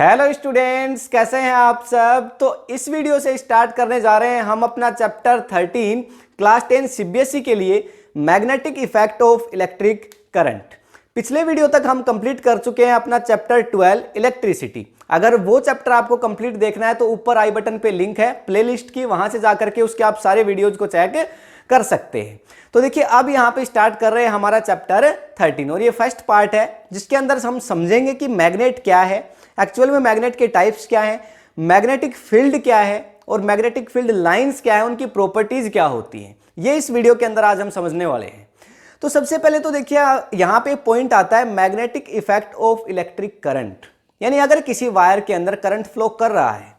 Hello students, कैसे हैं आप सब। तो इस वीडियो से स्टार्ट करने जा रहे हैं हम अपना चैप्टर 13 क्लास 10 सीबीएसई के लिए magnetic effect of electric current. पिछले वीडियो तक हम कंप्लीट कर चुके हैं अपना चैप्टर 12 इलेक्ट्रिसिटी। अगर वो चैप्टर आपको कंप्लीट देखना है तो ऊपर आई बटन पे लिंक है प्लेलिस्ट की, वहां से जाकर के उसके आप सारे वीडियोज को चेक कर सकते हैं। तो देखिए अब यहाँ पे स्टार्ट कर रहे हैं हमारा चैप्टर 13 और ये फर्स्ट पार्ट है जिसके अंदर हम समझेंगे कि मैग्नेट क्या है, एक्चुअल में मैग्नेट के टाइप्स क्या हैं, मैग्नेटिक फील्ड क्या है और मैग्नेटिक फील्ड लाइंस क्या है, उनकी प्रॉपर्टीज क्या होती हैं, ये इस वीडियो के अंदर आज हम समझने वाले हैं। तो सबसे पहले तो देखिए यहाँ पे पॉइंट आता है magnetic effect of electric current. यानी अगर किसी वायर के अंदर करंट फ्लो कर रहा है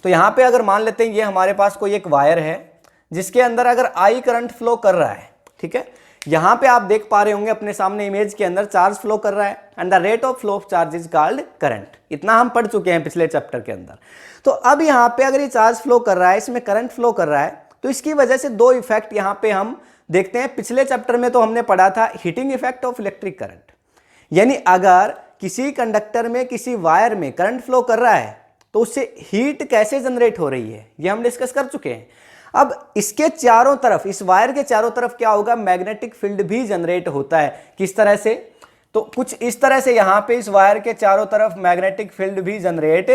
तो यहाँ पे अगर मान लेते हैं ये हमारे पास कोई एक वायर है जिसके अंदर अगर आई करंट फ्लो कर रहा है, ठीक है। यहां पे आप देख पा रहे होंगे अपने सामने इमेज के अंदर चार्ज फ्लो कर रहा है and the rate of flow of charge is called current. इतना हम पढ़ चुके हैं पिछले चैप्टर के अंदर। तो अब यहां पे अगर ये चार्ज फ्लो कर रहा है, इसमें करंट फ्लो कर रहा है, तो इसकी वजह से दो इफेक्ट यहां पे हम देखते हैं। पिछले चैप्टर में तो हमने पढ़ा था heating effect of electric current, यानी अगर किसी कंडक्टर में किसी वायर में करंट फ्लो कर रहा है तो उससे हीट कैसे जनरेट हो रही है ये हम डिस्कस कर चुके हैं। अब इसके चारों तरफ, इस वायर के चारों तरफ क्या होगा, मैग्नेटिक फील्ड भी जनरेट होता है। किस तरह से, तो कुछ इस तरह से यहां पे इस वायर के चारों तरफ मैग्नेटिक फील्ड भी जनरेट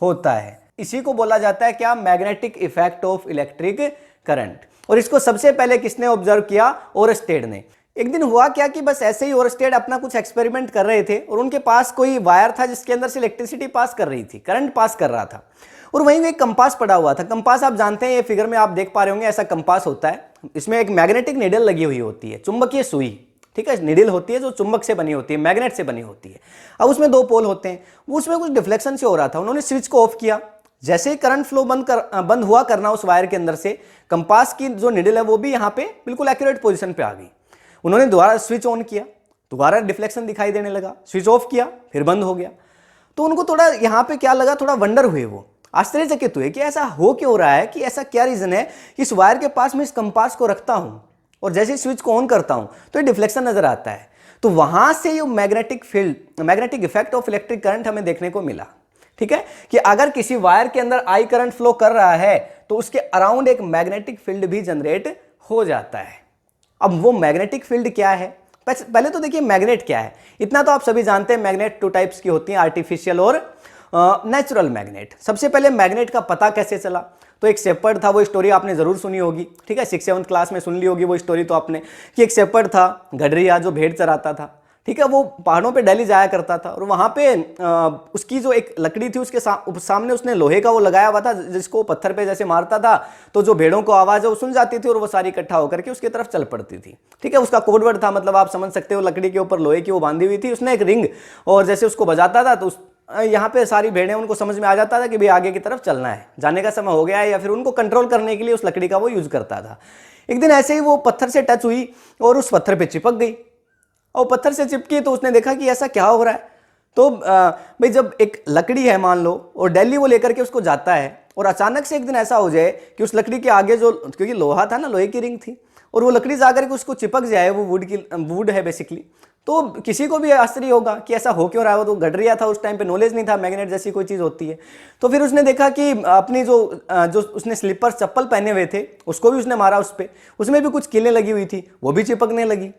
होता है। इसी को बोला जाता है क्या, magnetic effect of electric current. और इसको सबसे पहले किसने ऑब्जर्व किया, ओरस्टेड ने। एक दिन हुआ क्या कि बस ऐसे ही ओरस्टेड अपना कुछ एक्सपेरिमेंट कर रहे थे और उनके पास कोई वायर था जिसके अंदर से इलेक्ट्रिसिटी पास कर रही थी, करंट पास कर रहा था, और वहीं एक कंपास पड़ा हुआ था। कंपास आप जानते हैं, ये फिगर में आप देख पा रहे होंगे ऐसा कंपास होता है। इसमें एक मैग्नेटिक निडल लगी हुई होती है, चुंबकीय सुई, ठीक है। निडल होती है जो चुंबक से बनी होती है, मैग्नेट से बनी होती है। अब उसमें दो पोल होते हैं, उसमें कुछ डिफ्लेक्शन से हो रहा था। उन्होंने स्विच को ऑफ किया, जैसे ही करंट फ्लो बंद हुआ करना उस वायर के अंदर से, कंपास की जो निडल है वो भी यहाँ पे बिल्कुल एक्यूरेट पोजिशन पे आ गई। उन्होंने दोबारा स्विच ऑन किया, दोबारा डिफ्लेक्शन दिखाई देने लगा, स्विच ऑफ किया, फिर बंद हो गया। तो उनको थोड़ा यहाँ पे क्या लगा, थोड़ा वंडर हुए, वो आश्चर्यचकित हुए कि ऐसा हो क्यों रहा है, कि ऐसा क्या रीजन है कि इस वायर के पास में इस कंपास को रखता हूं और जैसे ही स्विच को ऑन करता हूं तो ये डिफ्लेक्शन नजर आता है। तो वहां से ये magnetic field, magnetic effect of electric current हमें देखने को मिला, ठीक है। कि अगर किसी वायर के अंदर आई करंट फ्लो कर रहा है तो उसके अराउंड एक मैग्नेटिक फील्ड भी जनरेट हो जाता है। अब वो मैग्नेटिक फील्ड क्या है, पहले तो देखिए मैग्नेट क्या है। इतना तो आप सभी जानते हैं, मैग्नेट टू टाइप्स की होती हैं, आर्टिफिशियल और नेचुरल मैग्नेट। सबसे पहले मैग्नेट का पता कैसे चला, तो एक शेपर्ड था, वो स्टोरी आपने जरूर सुनी होगी, ठीक है। 6-7 क्लास में सुन ली होगी वो स्टोरी तो आपने, कि एक शेपर्ड था गडरिया जो भेड़ चराता था, ठीक है। वो पहाड़ों पे डेली जाया करता था और वहां पे उसकी जो एक लकड़ी थी उसके सामने उसने लोहे का वो लगाया हुआ था जिसको पत्थर पे जैसे मारता था तो जो भेड़ों को आवाज है वो सुन जाती थी और वो सारी इकट्ठा होकर के उसकी तरफ चल पड़ती थी, ठीक है। उसका कोडवर्ड था, मतलब आप समझ सकते हो, लकड़ी के ऊपर लोहे की वो बांधी हुई थी, उसने एक रिंग, और जैसे उसको बजाता था तो यहाँ पे सारी भेड़ें, उनको समझ में आ जाता था कि भाई आगे की तरफ चलना है, जाने का समय हो गया है, या फिर उनको कंट्रोल करने के लिए उस लकड़ी का वो यूज करता था। एक दिन ऐसे ही वो पत्थर से टच हुई और उस पत्थर पे चिपक गई, और पत्थर से चिपकी तो उसने देखा कि ऐसा क्या हो रहा है। तो भाई जब एक लकड़ी है मान लो और डेली वो लेकर के उसको जाता है और अचानक से एक दिन ऐसा हो जाए कि उस लकड़ी के आगे जो, क्योंकि लोहा था ना, लोहे की रिंग थी, और वो लकड़ी जाकर के उसको चिपक जाए, वो वुड है बेसिकली, तो किसी को भी आश्चर्य होगा कि ऐसा हो क्यों रहा है। वो तो गडरिया था, उस टाइम पे नॉलेज नहीं था मैग्नेट जैसी कोई चीज़ होती है। तो फिर उसने देखा कि अपनी जो उसने स्लीपर चप्पल पहने हुए थे उसको भी उसने मारा, उस पर, उसमें भी कुछ कीलें लगी हुई थी, वो भी चिपकने लगी।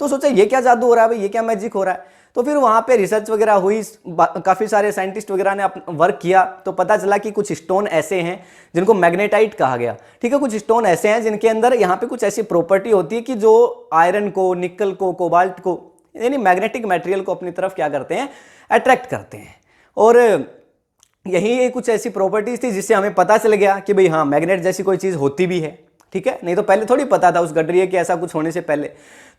तो सोचा ये क्या जादू हो रहा है भाई, ये क्या मैजिक हो रहा है। तो फिर वहाँ पे रिसर्च वगैरह हुई, काफ़ी सारे साइंटिस्ट वगैरह ने वर्क किया, तो पता चला कि कुछ स्टोन ऐसे हैं जिनको मैग्नेटाइट कहा गया, ठीक है। कुछ स्टोन ऐसे हैं जिनके अंदर यहाँ पे कुछ ऐसी प्रॉपर्टी होती है कि जो आयरन को, निकल को, कोबाल्ट को, यानी मैग्नेटिक मटेरियल को अपनी तरफ क्या करते हैं, अट्रैक्ट करते हैं। और यही कुछ ऐसी प्रॉपर्टीज थी जिससे हमें पता चल गया कि भाई हाँ, मैग्नेट जैसी कोई चीज़ होती भी है, ठीक है। नहीं तो पहले थोड़ी पता था उस गडरिये के ऐसा कुछ होने से पहले।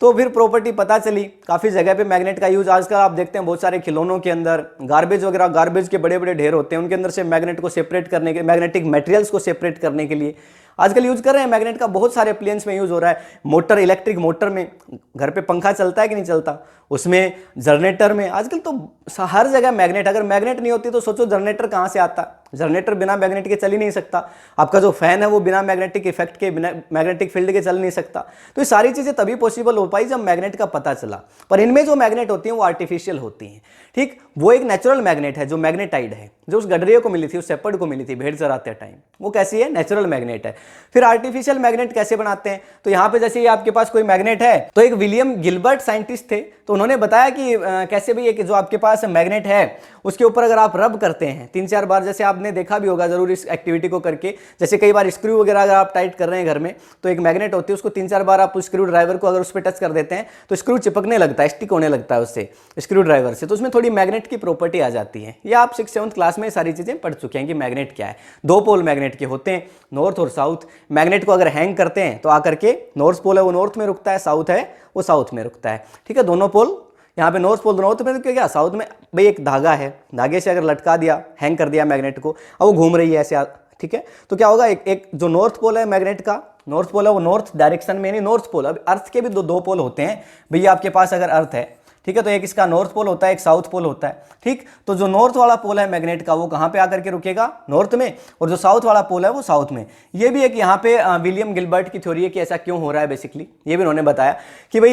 तो फिर प्रॉपर्टी पता चली, काफ़ी जगह पे मैग्नेट का यूज आजकल आप देखते हैं बहुत सारे खिलौनों के अंदर, गार्बेज वगैरह, गार्बेज के बड़े बड़े ढेर होते हैं, उनके अंदर से मैग्नेट को सेपरेट करने के, मैग्नेटिक मटेरियल्स को सेपरेट करने के लिए आजकल यूज कर रहे हैं। मैग्नेट का बहुत सारे एप्लियंस में यूज हो रहा है, मोटर, इलेक्ट्रिक मोटर में, घर पे पंखा चलता है कि नहीं चलता, उसमें, जनरेटर में, आजकल तो हर जगह मैग्नेट। अगर मैग्नेट नहीं होती तो सोचो जनरेटर कहाँ से आता। जनरेटर बिना मैग्नेट के चल ही नहीं सकता, आपका जो फैन है वो बिना मैग्नेटिक इफेक्ट के, बिना मैग्नेटिक फील्ड के चल नहीं सकता। तो ये सारी चीज़ें तभी पॉसिबल हो पाई जब मैग्नेट का पता चला। पर इनमें जो मैग्नेट होती हैं वो आर्टिफिशियल होती हैं, ठीक। वो एक नेचुरल मैग्नेट है जो मैग्नेटाइड है, जो उस गडरिया को मिली थी, उस शेपर्ड को मिली थी भेड़ चराते टाइम, वो कैसी है, नेचुरल मैग्नेट है। फिर आर्टिफिशियल मैग्नेट कैसे बनाते हैं, तो यहाँ पे जैसे ये आपके पास कोई मैग्नेट है, तो एक विलियम गिलबर्ट साइंटिस्ट थे, तो उन्होंने बताया कि कैसे भी एक जो आपके पास मैग्नेट है उसके ऊपर अगर आप रब करते हैं 3-4 बार, जैसे आपने देखा भी होगा जरूर इस एक्टिविटी को करके, जैसे कई बार स्क्रू वगैरह अगर आप टाइट कर रहे हैं घर में, तो एक मैग्नेट होती है, उसको 3-4 बार आप स्क्रू ड्राइवर को अगर उस पर टच कर देते हैं तो स्क्रू चिपकने लगता है, स्टिक होने लगता है उससे, स्क्रू ड्राइवर से, तो उसमें थोड़ी मैग्नेट की प्रॉपर्टी आ जाती है। ये आप 6th-7th क्लास में सारी चीजें पढ़ चुके हैं कि मैग्नेट क्या है। 2 पोल मैग्नेट के होते हैं, नॉर्थ और साउथ। मैग्नेट को अगर हैंग करते हैं तो आकर के नॉर्थ पोल है वो नॉर्थ में रुकता है, साउथ है वो साउथ में रुकता है, ठीक है। दोनों पोल यहाँ पे नॉर्थ पोल नॉर्थ में, क्या साउथ में भाई एक धागा है, धागे से अगर लटका दिया, हैंग कर दिया मैग्नेट को, अब वो घूम रही है ऐसे, ठीक है, तो क्या होगा, एक जो नॉर्थ पोल है मैग्नेट का, नॉर्थ पोल है वो नॉर्थ डायरेक्शन में, नहीं नॉर्थ पोल। अब अर्थ के भी दो पोल होते हैं भैया आपके पास, अगर अर्थ है, ठीक है, तो एक इसका नॉर्थ पोल होता है, एक साउथ पोल होता है, ठीक। तो जो नॉर्थ वाला पोल है मैग्नेट का वो कहाँ पे आकर के रुकेगा, नॉर्थ में, और जो साउथ वाला पोल है वो साउथ में। ये भी एक यहाँ पे विलियम गिलबर्ट की थ्योरी है कि ऐसा क्यों हो रहा है। बेसिकली ये भी उन्होंने बताया कि भाई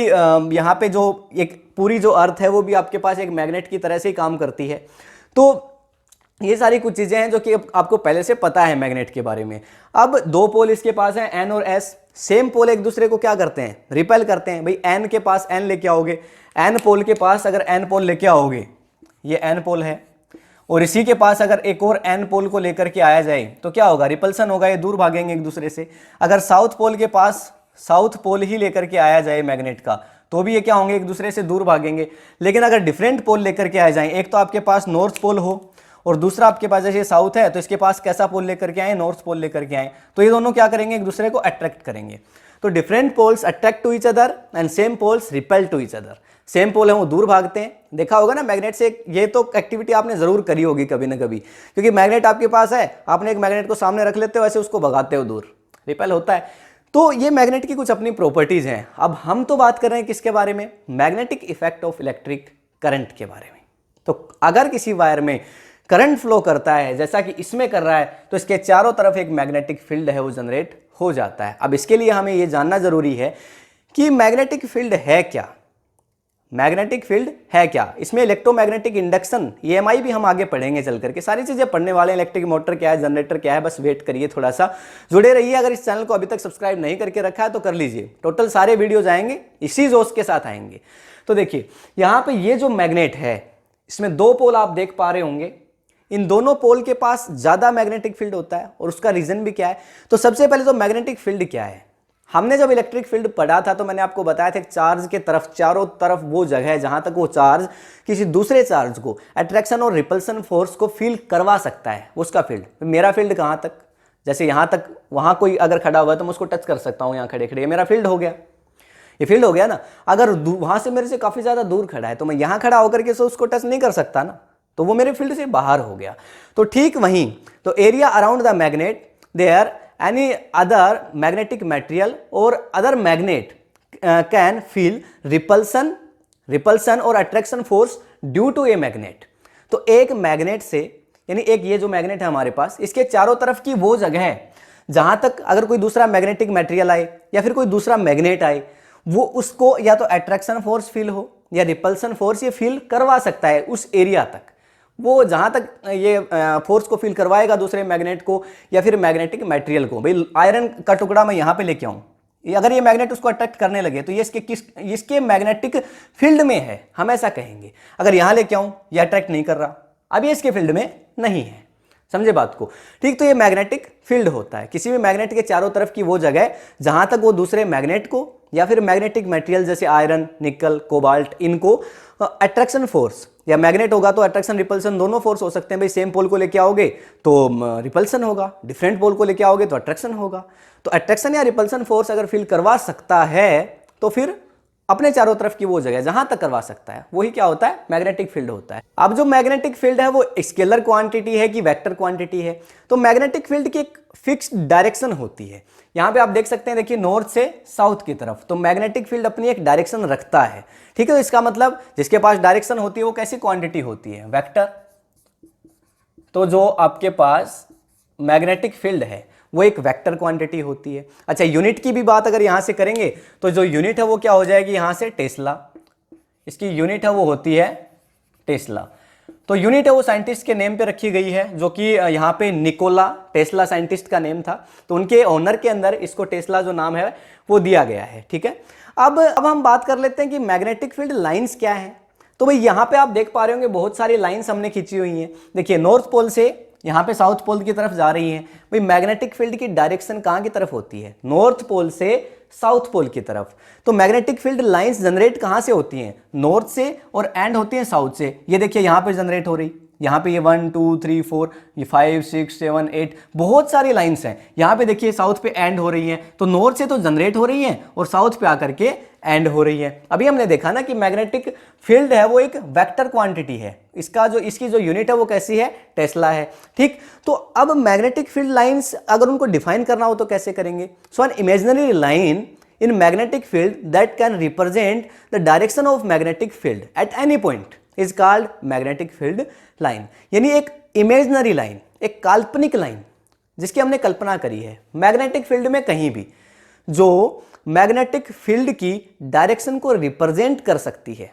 यहाँ पे जो एक पूरी जो अर्थ है वो भी आपके पास एक मैग्नेट की तरह से ही काम करती है। तो ये सारी कुछ चीजें हैं जो कि आपको पहले से पता है मैग्नेट के बारे में। अब 2 पोल इसके पास हैं, एन और एस, सेम पोल एक दूसरे को क्या करते हैं, रिपेल करते हैं। भाई एन के पास एन लेके आओगे, एन पोल के पास अगर एन पोल लेके आओगे, ये एन पोल है, और इसी के पास अगर एक और एन पोल को लेकर के आया जाए तो क्या होगा, रिपल्सन होगा, ये दूर भागेंगे एक दूसरे से। अगर साउथ पोल के पास साउथ पोल ही लेकर के आया जाए मैग्नेट का, तो भी ये क्या होंगे, एक दूसरे से दूर भागेंगे। लेकिन अगर डिफरेंट पोल लेकर के आ जाए, एक तो आपके पास नॉर्थ पोल हो और दूसरा आपके पास जैसे साउथ है, तो इसके पास कैसा पोल लेकर के आए, नॉर्थ पोल लेकर के आए, तो ये दोनों क्या करेंगे, एक दूसरे को अट्रैक्ट करेंगे। तो different poles attract to each other and same poles repel to each other. Same pole है वो दूर भागते हैं। देखा होगा ना मैग्नेट से, ये तो एक्टिविटी आपने जरूर करी होगी कभी ना कभी, क्योंकि मैग्नेट आपके पास है, आपने एक मैग्नेट को सामने रख लेते हो, वैसे उसको भगाते हो दूर, रिपेल होता है। तो ये मैग्नेट की कुछ अपनी प्रॉपर्टीज हैं। अब हम तो बात कर रहे हैं किसके बारे में, magnetic effect of electric current के बारे में। तो अगर किसी वायर में करंट फ्लो करता है जैसा कि इसमें कर रहा है, तो इसके चारों तरफ एक मैग्नेटिक फील्ड है वो जनरेट हो जाता है। अब इसके लिए हमें ये जानना जरूरी है कि मैग्नेटिक फील्ड है क्या, मैग्नेटिक फील्ड है क्या। इसमें इलेक्ट्रोमैग्नेटिक इंडक्शन, EMI भी हम आगे पढ़ेंगे चल करके, सारी चीजें पढ़ने वाले। इलेक्ट्रिक मोटर क्या है, जनरेटर क्या है, बस वेट करिए, थोड़ा सा जुड़े रहिए। अगर इस चैनल को अभी तक सब्सक्राइब नहीं करके रखा है तो कर लीजिए, टोटल सारे वीडियोज आएंगे इसी जोश के साथ आएंगे। तो देखिए यहाँ पे ये जो मैग्नेट है, इसमें 2 पोल आप देख पा रहे होंगे। इन दोनों पोल के पास ज्यादा मैग्नेटिक फील्ड होता है, और उसका रीजन भी क्या है। तो सबसे पहले तो मैग्नेटिक फील्ड क्या है, हमने जब इलेक्ट्रिक फील्ड पढ़ा था तो मैंने आपको बताया था चार्ज के तरफ, चारों तरफ वो जगह है जहां तक वो चार्ज किसी दूसरे चार्ज को अट्रैक्शन और रिपल्सन फोर्स को फील करवा सकता है, उसका फील्ड। मेरा फील्ड कहां तक, जैसे यहां तक, वहां कोई अगर खड़ा हुआ है तो मैं उसको टच कर सकता हूं, यहां खड़े खड़े, मेरा फील्ड हो गया, ये फील्ड हो गया ना। अगर वहां से मेरे से काफी ज्यादा दूर खड़ा है तो मैं यहां खड़ा होकर के उसको टच नहीं कर सकता ना, तो वो मेरे फील्ड से बाहर हो गया। तो ठीक वहीं, तो area around the magnet there any other magnetic material or other magnet can feel repulsion or attraction force due to a magnet। तो एक मैग्नेट से, यानी एक ये जो मैग्नेट है हमारे पास, इसके चारों तरफ की वो जगह है जहां तक अगर कोई दूसरा मैग्नेटिक मटेरियल आए या फिर कोई दूसरा मैग्नेट आए, वो उसको या तो अट्रैक्शन फोर्स फील हो या रिपल्सन फोर्स ये फील करवा सकता है उस एरिया तक। वो जहां तक ये फोर्स को फील करवाएगा दूसरे मैग्नेट को या फिर मैग्नेटिक मटेरियल को। भाई आयरन का टुकड़ा मैं यहां पे लेके आऊं, अगर ये मैग्नेट उसको अट्रैक्ट करने लगे तो ये इसके मैग्नेटिक फील्ड में है, हम ऐसा कहेंगे। अगर यहां लेके आऊं, ये अट्रैक्ट नहीं कर रहा, अब ये इसके फील्ड में नहीं है, समझे बात को, ठीक। तो ये मैग्नेटिक फील्ड होता है किसी भी मैग्नेट के चारों तरफ की वो जगह जहां तक वो दूसरे मैग्नेट को या फिर मैग्नेटिक मटेरियल जैसे आयरन, निकल, कोबाल्ट, इनको अट्रैक्शन फोर्स, या मैग्नेट होगा तो अट्रैक्शन रिपल्सन दोनों फोर्स हो सकते हैं। भाई सेम पोल को लेके आओगे तो रिपल्सन होगा, डिफरेंट पोल को लेके आओगे तो अट्रैक्शन होगा। तो अट्रैक्शन या रिपल्सन फोर्स अगर फील करवा सकता है तो फिर अपने चारों तरफ की वो जगह जहां तक करवा सकता है वही क्या होता है, मैग्नेटिक फील्ड होता है। अब जो मैग्नेटिक फील्ड है वो स्केलर क्वांटिटी है कि वेक्टर क्वांटिटी है। तो मैग्नेटिक फील्ड की एक फिक्स्ड डायरेक्शन होती है। यहां पे आप देख सकते हैं, देखिए नॉर्थ से साउथ की तरफ, तो मैग्नेटिक फील्ड अपनी एक डायरेक्शन रखता है, ठीक है। तो इसका मतलब जिसके पास डायरेक्शन होती है वो कैसी क्वांटिटी होती है, वेक्टर तो जो आपके पास मैग्नेटिक फील्ड है वो एक वेक्टर क्वांटिटी होती है। अच्छा, यूनिट की भी बात अगर यहां से करेंगे तो जो यूनिट है वो क्या हो जाएगी, यहां से टेस्ला, इसकी यूनिट है वो होती है टेस्ला। तो यूनिट है वो साइंटिस्ट के नेम पे रखी गई है, जो कि यहाँ पे निकोला टेस्ला साइंटिस्ट का नेम था, तो उनके ऑनर के अंदर इसको टेस्ला जो नाम है वो दिया गया है। ठीक है, अब हम बात कर लेते हैं कि मैग्नेटिक फील्ड लाइंस क्या है। तो भाई यहाँ पे आप देख पा रहे होंगे बहुत सारी लाइंस हमने खींची हुई हैं। देखिए, नॉर्थ पोल से यहाँ पे साउथ पोल की तरफ जा रही हैं। भाई मैग्नेटिक फील्ड की डायरेक्शन कहाँ की तरफ होती है, नॉर्थ पोल से साउथ पोल की तरफ। तो मैग्नेटिक फील्ड लाइंस जनरेट कहाँ से होती हैं, नॉर्थ से, और एंड होती हैं साउथ से। ये देखिए यहाँ पे जनरेट हो रही, यहाँ पे ये 1 2 3 4 ये 5 6 7 8 बहुत सारी लाइंस हैं। यहाँ पे देखिए साउथ पे एंड हो रही हैं, तो नॉर्थ से तो जनरेट हो रही हैं और साउथ पे आकर के एंड हो रही है। अभी हमने देखा ना कि मैग्नेटिक फील्ड है वो एक वेक्टर क्वांटिटी है, इसकी जो यूनिट है वो कैसी है, टेस्ला है। ठीक, तो अब मैग्नेटिक फील्ड लाइंस अगर उनको डिफाइन करना हो तो कैसे करेंगे। So an imaginary line in magnetic field that can represent the direction of magnetic field at any point is called magnetic field line। यानी एक इमेजिनरी लाइन, एक काल्पनिक लाइन जिसकी हमने कल्पना करी है मैग्नेटिक फील्ड में कहीं भी, जो मैग्नेटिक फील्ड की डायरेक्शन को रिप्रेजेंट कर सकती है।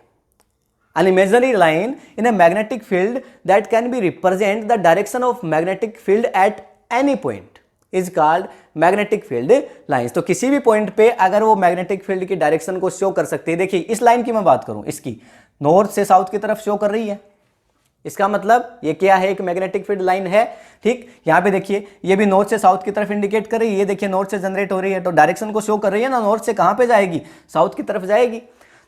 An imaginary line in a magnetic field that can be represent the direction of magnetic field at any point is called magnetic field lines. तो किसी भी पॉइंट पे अगर वो मैग्नेटिक फील्ड की डायरेक्शन को शो कर सकती है। देखिए इस लाइन की मैं बात करूं, इसकी नॉर्थ से साउथ की तरफ शो कर रही है, इसका मतलब ये क्या है, एक मैग्नेटिक फील्ड लाइन है। ठीक, यहाँ पे देखिए ये भी नॉर्थ से साउथ की तरफ इंडिकेट कर रही है, ये देखिए नॉर्थ से जनरेट हो रही है, तो डायरेक्शन को शो कर रही है ना, नॉर्थ से कहां पे जाएगी, साउथ की तरफ जाएगी।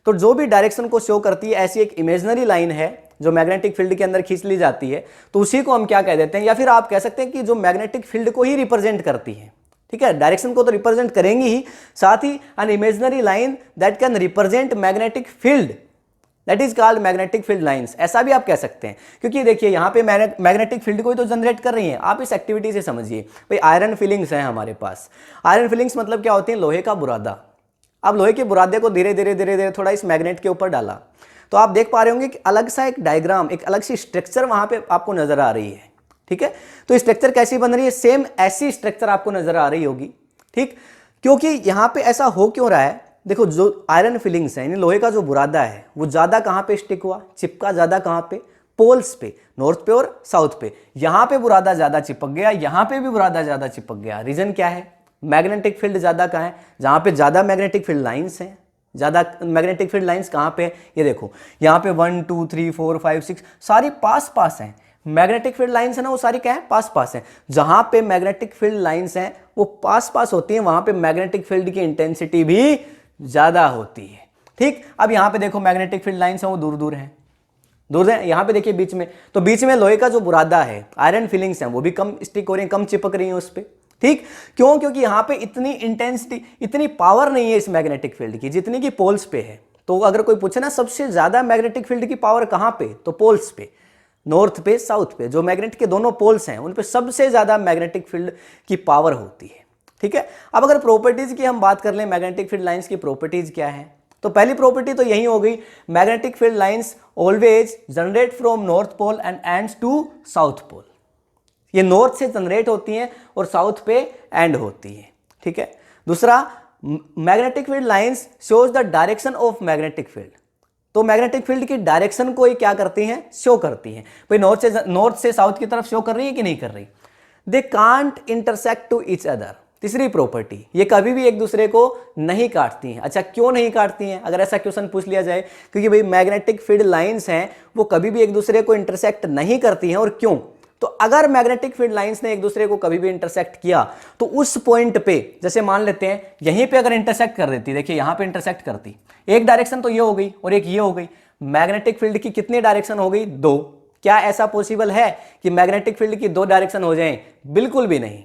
तो जो भी डायरेक्शन को शो करती है ऐसी एक इमेजिनरी लाइन है जो मैग्नेटिक फील्ड के अंदर खींच ली जाती है, तो उसी को हम क्या कह देते हैं, या फिर आप कह सकते हैं कि जो मैग्नेटिक फील्ड को ही रिप्रेजेंट करती है। ठीक है, डायरेक्शन को तो रिप्रेजेंट करेंगी ही, साथ ही an imaginary line that can represent magnetic field that is called magnetic field lines, ऐसा भी आप कह सकते हैं। क्योंकि देखिए यहाँ पे मैग्नेटिक फील्ड को ही तो जनरेट कर रही हैं। आप इस एक्टिविटी से समझिए, भाई आयरन फिलिंग्स हैं हमारे पास। आयरन फिलिंग्स मतलब क्या होती है, लोहे का बुरादा। अब लोहे के बुरादे को धीरे धीरे थोड़ा इस मैग्नेट के ऊपर डाला, तो आप देख पा रहे होंगे कि अलग सा एक डायग्राम, एक अलग सी स्ट्रक्चर वहां पे आपको नजर आ रही है। ठीक है, तो स्ट्रक्चर कैसी बन रही है, सेम ऐसी स्ट्रक्चर आपको नजर आ रही होगी। ठीक, क्योंकि यहां पे ऐसा हो क्यों रहा है, देखो जो आयरन फिलिंग्स है, लोहे का जो बुरादा है वो ज्यादा कहां पे स्टिक हुआ, चिपका ज्यादा कहां पे, पोल्स पे, नॉर्थ पे और साउथ पे। यहां पे बुरादा ज्यादा चिपक गया, यहां पे भी बुरादा ज्यादा चिपक गया। रीजन क्या है, मैग्नेटिक फील्ड ज्यादा कहां है, जहां पे ज्यादा मैग्नेटिक फील्ड लाइंस हैं। ज्यादा मैग्नेटिक फील्ड लाइंस कहां पे, ये देखो यहां पे 1 2 3 4 5 6 सारी पास पास हैं। मैग्नेटिक फील्ड लाइंस है ना, वो सारी क्या है, पास पास हैं। जहां पे मैग्नेटिक फील्ड लाइंस हैं वो पास पास होती हैं, वहां पे मैग्नेटिक फील्ड की इंटेंसिटी भी ज्यादा होती है। ठीक, अब यहां पे देखो मैग्नेटिक फील्ड लाइंस हैं वो दूर दूर हैं, यहां पे देखिए बीच में, तो बीच में लोहे का जो बुरादा है, आयरन फिलिंग्स हैं, वो भी कम स्टिक हो रही हैं, कम चिपक रही हैं उस पर। ठीक, क्यों, क्योंकि यहां पे इतनी इंटेंसिटी, इतनी पावर नहीं है इस मैग्नेटिक फील्ड की जितनी की पोल्स पे है। तो अगर कोई पूछे ना सबसे ज्यादा मैग्नेटिक फील्ड की पावर कहां पे, तो पोल्स पे, नॉर्थ पे, साउथ पे, जो मैग्नेट के दोनों पोल्स हैं उन पे सबसे ज्यादा मैग्नेटिक फील्ड की पावर होती है। ठीक है, अब अगर प्रॉपर्टीज की हम बात कर लें, मैग्नेटिक फील्ड लाइंस की प्रॉपर्टीज क्या है, तो पहली प्रॉपर्टी तो यही हो गई, magnetic field lines always generate from north pole and ends to south pole. ये नॉर्थ से जनरेट होती हैं और साउथ पे एंड होती है। ठीक है, दूसरा, magnetic field lines shows the direction of magnetic field. तो मैग्नेटिक फील्ड की डायरेक्शन को ये क्या करती हैं, शो करती हैं। भाई नॉर्थ से साउथ की तरफ शो कर रही है कि नहीं कर रही, they can't intersect to each other. तीसरी प्रॉपर्टी, ये कभी भी एक दूसरे को नहीं काटती हैं। अच्छा, क्यों नहीं काटती हैं, अगर ऐसा क्वेश्चन पूछ लिया जाए, क्योंकि भाई मैग्नेटिक फील्ड लाइंस हैं वो कभी भी एक दूसरे को इंटरसेक्ट नहीं करती हैं। और क्यों, तो अगर मैग्नेटिक फील्ड लाइंस ने एक दूसरे को कभी भी इंटरसेक्ट किया तो उस पॉइंट पे, जैसे मान लेते हैं यहीं पे अगर इंटरसेक्ट कर देती, देखिए यहां पे इंटरसेक्ट करती, एक डायरेक्शन तो ये हो गई और एक ये हो गई, मैग्नेटिक फील्ड की कितनी डायरेक्शन हो गई, 2। क्या ऐसा पॉसिबल है कि मैग्नेटिक फील्ड की 2 डायरेक्शन हो जाएं, बिल्कुल भी नहीं।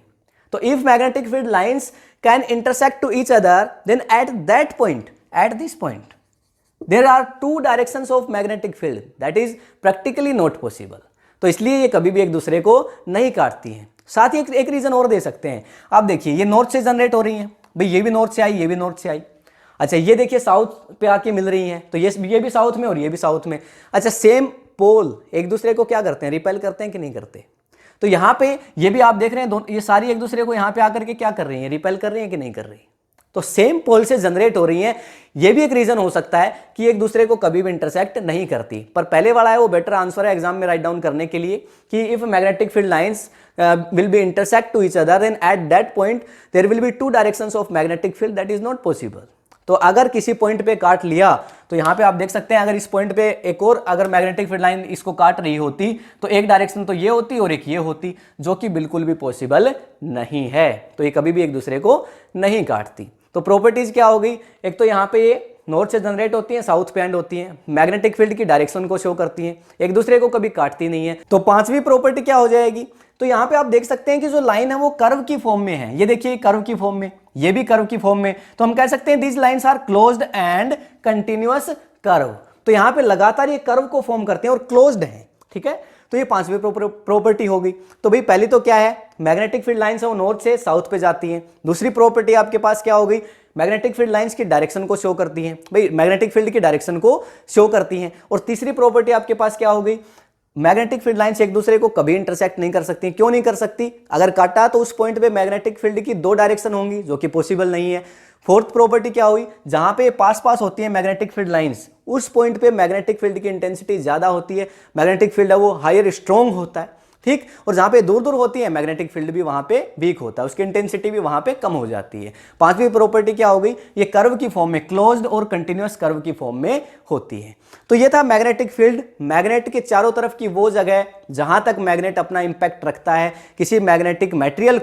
तो if magnetic field lines can intersect to each other, then at that point, at this point, there are 2 directions of magnetic field, that is practically not possible. तो इसलिए ये कभी भी एक दूसरे को नहीं काटती हैं। साथ ही एक रीजन और दे सकते हैं, आप देखिए ये नॉर्थ से जनरेट हो रही हैं, भाई ये भी नॉर्थ से आई, ये भी नॉर्थ से आई। अच्छा, ये देखिए साउथ पे आके मिल रही हैं, तो ये भी साउथ में और ये भी साउथ में। अच्छा, सेम पोल एक दूसरे को क्या करते हैं, रिपेल करते हैं कि नहीं करते। तो यहाँ पे ये भी आप देख रहे हैं ये सारी एक दूसरे को यहाँ पे आकर के क्या कर रही हैं, रिपेल कर रही हैं कि नहीं कर रही। तो सेम पोल से जनरेट हो रही हैं। ये भी एक रीजन हो सकता है कि एक दूसरे को कभी भी इंटरसेक्ट नहीं करती, पर पहले वाला है वो बेटर आंसर है एग्जाम में राइट डाउन करने के लिए कि if magnetic field lines will be intersect to each other, then at that point there will be two directions of magnetic field, that is not possible। तो अगर किसी point पे काट लिया तो यहाँ पे आप देख सकते हैं अगर इस पॉइंट पे एक और अगर मैग्नेटिक फील्ड लाइन इसको काट रही होती तो एक डायरेक्शन तो ये होती और एक ये होती, जो कि बिल्कुल भी पॉसिबल नहीं है। तो ये कभी भी एक दूसरे को नहीं काटती। तो प्रॉपर्टीज क्या हो गई, एक तो यहाँ पे ये नॉर्थ से जनरेट होती हैं, साउथ पे एंड होती हैं, मैग्नेटिक फील्ड की डायरेक्शन को शो करती हैं, एक दूसरे को कभी काटती नहीं है। तो पांचवी प्रॉपर्टी क्या हो जाएगी, तो यहाँ पे आप देख सकते हैं कि जो लाइन है वो कर्व की फॉर्म में है। ये देखिए कर्व की फॉर्म में, ये भी कर्व की फॉर्म में, तो हम कह सकते हैं these lines are closed and continuous curve. तो यहाँ पे लगातार ये कर्व को फॉर्म करते हैं और क्लोज्ड है, ठीक है। तो ये पांचवी प्रॉपर्टी हो गई। तो भाई पहली तो क्या है, मैग्नेटिक फील्ड लाइंस है वो नॉर्थ से साउथ पे जाती हैं। दूसरी प्रॉपर्टी आपके पास क्या हो गई, मैग्नेटिक फील्ड लाइंस की डायरेक्शन को शो करती हैं, भाई मैग्नेटिक फील्ड की डायरेक्शन को शो करती हैं। और तीसरी प्रॉपर्टी आपके पास क्या हो गई, मैग्नेटिक फील्ड लाइंस एक दूसरे को कभी इंटरसेक्ट नहीं कर सकती। क्यों नहीं कर सकती, अगर काटा तो उस पॉइंट पे मैग्नेटिक फील्ड की दो डायरेक्शन होंगी, जो कि पॉसिबल नहीं है। फोर्थ प्रॉपर्टी क्या हुई, जहां पे पास पास होती है मैग्नेटिक फील्ड लाइंस, उस पॉइंट पे मैग्नेटिक फील्ड की इंटेंसिटी ज्यादा होती है, मैग्नेटिक फील्ड है वो हायर स्ट्रॉन्ग होता है, ठीक। और जहां पे दूर दूर होती है मैग्नेटिक फील्ड भी वहां पे वीक होता है, उसकी इंटेंसिटी भी वहां पे कम हो जाती है। पांचवी प्रॉपर्टी क्या हो गई, ये कर्व की फॉर्म में, क्लोज्ड और कंटिन्यूअस कर्व की फॉर्म में होती है। तो ये था मैग्नेटिक फील्ड। मैग्नेट के चारों तरफ की वो जगह जहां तक मैग्नेट अपना इंपैक्ट रखता है किसी मैग्नेटिक मटेरियल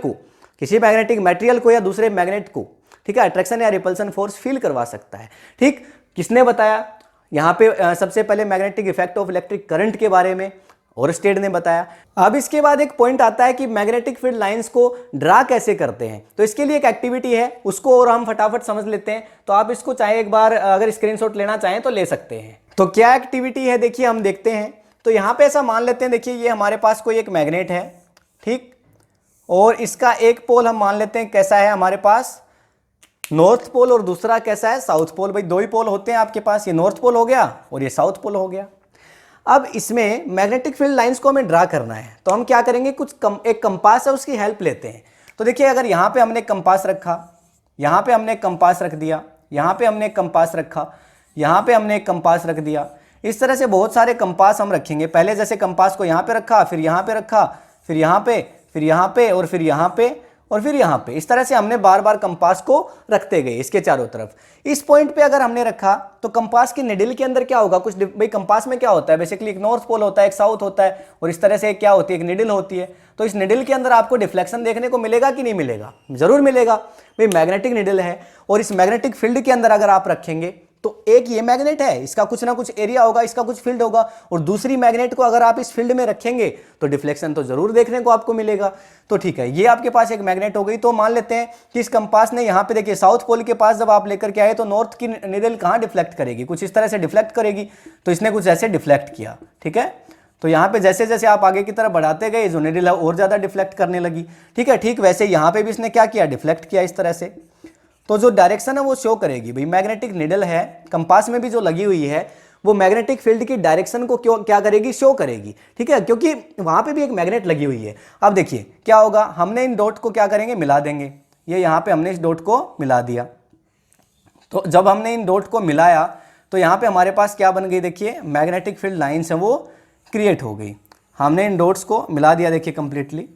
को या दूसरे मैग्नेट को, ठीक है, अट्रैक्शन या रिपल्सन फोर्स फील करवा सकता है, ठीक। किसने बताया, यहां पे सबसे पहले magnetic effect of electric current के बारे में ओरस्टेड ने बताया। अब इसके बाद एक पॉइंट आता है कि मैग्नेटिक फील्ड लाइंस को ड्रा कैसे करते हैं। तो इसके लिए एक एक्टिविटी है, उसको और हम फटाफट समझ लेते हैं। तो आप इसको चाहे एक बार अगर स्क्रीनशॉट लेना चाहें तो ले सकते हैं। तो क्या एक्टिविटी है, देखिए हम देखते हैं। तो यहां पे ऐसा मान लेते हैं, देखिए ये हमारे पास कोई एक मैग्नेट है, ठीक, और इसका एक पोल हम मान लेते हैं कैसा है हमारे पास, नॉर्थ पोल, और दूसरा कैसा है, साउथ पोल। भाई दो ही पोल होते हैं आपके पास, ये नॉर्थ पोल हो गया और ये साउथ पोल हो गया। अब इसमें मैग्नेटिक फील्ड लाइंस को हमें ड्रा करना है, तो हम क्या करेंगे, एक कंपास है उसकी हेल्प लेते हैं। तो देखिए अगर यहाँ पे हमने कंपास रखा, यहाँ पे हमने कंपास रख दिया, यहाँ पे हमने कंपास रखा, यहाँ पे हमने एक कंपास रख दिया, इस तरह से बहुत सारे कंपास हम रखेंगे। पहले जैसे कंपास को यहाँ पे रखा, फिर यहाँ पे रखा, फिर यहाँ पे, फिर यहाँ पे, और फिर यहाँ पे, और फिर यहाँ पे, इस तरह से हमने बार बार कंपास को रखते गए इसके चारों तरफ। इस पॉइंट पे अगर हमने रखा तो कंपास की निडिल के अंदर क्या होगा, कुछ भाई कंपास में क्या होता है, बेसिकली एक नॉर्थ पोल होता है, एक साउथ होता है, और इस तरह से क्या होती है, एक निडिल होती है। तो इस निडिल के अंदर आपको डिफ्लेक्शन देखने को मिलेगा कि नहीं मिलेगा, जरूर मिलेगा। भाई मैग्नेटिक निडिल है और इस मैग्नेटिक फील्ड के अंदर अगर आप रखेंगे तो एक ये मैग्नेट है, इसका कुछ ना कुछ एरिया होगा, इसका कुछ फील्ड होगा, और दूसरी मैग्नेट को अगर आप इस फील्ड में रखेंगे तो डिफ्लेक्शन तो जरूर देखने को आपको मिलेगा। तो ठीक है, ये आपके पास एक मैग्नेट हो गई। तो मान लेते हैं कि इस कंपास ने यहाँ पे देखिए साउथ पोल के पास जब आप लेकर के आए तो नॉर्थ की निडल कहाँ डिफ्लेक्ट करेगी, कुछ इस तरह से डिफ्लेक्ट करेगी। तो इसने कुछ ऐसे डिफ्लेक्ट किया, ठीक है। तो यहाँ पे जैसे जैसे आप आगे की तरफ बढ़ाते गए जो निडल है और ज्यादा डिफ्लेक्ट करने लगी, ठीक है। ठीक वैसे यहाँ पे भी इसने क्या किया, डिफ्लेक्ट किया इस तरह से। तो जो डायरेक्शन है वो शो करेगी, भाई मैग्नेटिक निडल है, कंपास में भी जो लगी हुई है वो मैग्नेटिक फील्ड की डायरेक्शन को क्या करेगी, शो करेगी, ठीक है, क्योंकि वहां पे भी एक मैग्नेट लगी हुई है। अब देखिए क्या होगा, हमने इन डॉट को क्या करेंगे, मिला देंगे। ये यहाँ पे हमने इस डॉट को मिला दिया। तो जब हमने इन डॉट को मिलाया तो यहाँ पे हमारे पास क्या बन गई, देखिए मैग्नेटिक फील्ड लाइन्स है वो क्रिएट हो गई। हमने इन डॉट्स को मिला दिया, देखिए कंप्लीटली।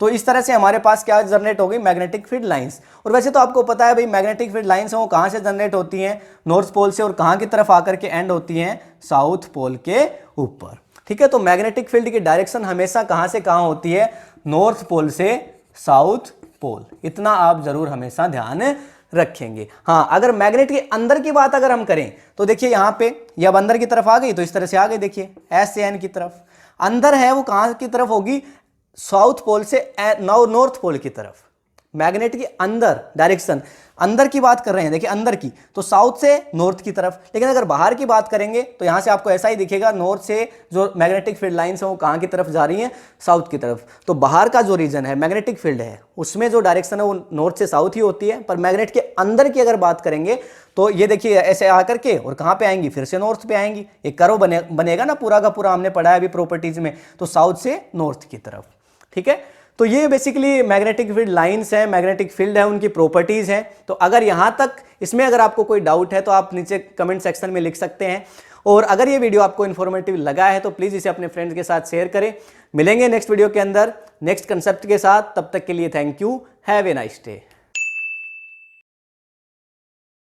तो इस तरह से हमारे पास क्या जनरेट हो गई, मैग्नेटिक फील्ड लाइंस। और वैसे तो आपको पता है भाई मैग्नेटिक फील्ड लाइंस हैं वो कहाँ से जनरेट होती हैं, नॉर्थ पोल से, और कहाँ की तरफ आकर के एंड होती हैं, साउथ पोल के ऊपर, ठीक है। तो मैग्नेटिक फील्ड की डायरेक्शन हमेशा कहाँ से कहाँ होती है, नॉर्थ पोल से साउथ पोल। इतना आप जरूर हमेशा ध्यान रखेंगे। हाँ, अगर मैग्नेट के अंदर की बात अगर हम करें तो देखिए यहाँ पे ये अब अंदर की तरफ आ गई, तो इस तरह से आ गई, देखिए एस से एन की तरफ। अंदर है वो कहाँ की तरफ होगी, साउथ पोल से नॉर्थ पोल की तरफ। मैग्नेट के अंदर डायरेक्शन, अंदर की बात कर रहे हैं, देखिए अंदर की, तो साउथ से नॉर्थ की तरफ। लेकिन अगर बाहर की बात करेंगे तो यहां से आपको ऐसा ही दिखेगा, नॉर्थ से जो मैग्नेटिक फील्ड लाइंस है वो कहां की तरफ जा रही हैं, साउथ की तरफ। तो बाहर का जो रीजन है मैग्नेटिक फील्ड है उसमें जो डायरेक्शन है वो नॉर्थ से साउथ ही होती है। पर मैग्नेट के अंदर की अगर बात करेंगे तो ये देखिए ऐसे आकर के और कहां पे आएंगी, फिर से नॉर्थ पे आएंगी। एक कर्व बनेगा ना पूरा का पूरा, हमने पढ़ा है अभी प्रॉपर्टीज में, तो साउथ से नॉर्थ की तरफ। ठीक है। तो ये बेसिकली मैग्नेटिक फील्ड लाइंस हैं, मैग्नेटिक फील्ड है, उनकी प्रॉपर्टीज हैं। तो अगर यहां तक इसमें अगर आपको कोई डाउट है तो आप नीचे कमेंट सेक्शन में लिख सकते हैं। और अगर ये वीडियो आपको इन्फॉर्मेटिव लगा है तो प्लीज इसे अपने फ्रेंड्स के साथ शेयर करें। मिलेंगे नेक्स्ट वीडियो के अंदर नेक्स्ट कंसेप्ट के साथ, तब तक के लिए thank you, have a nice day.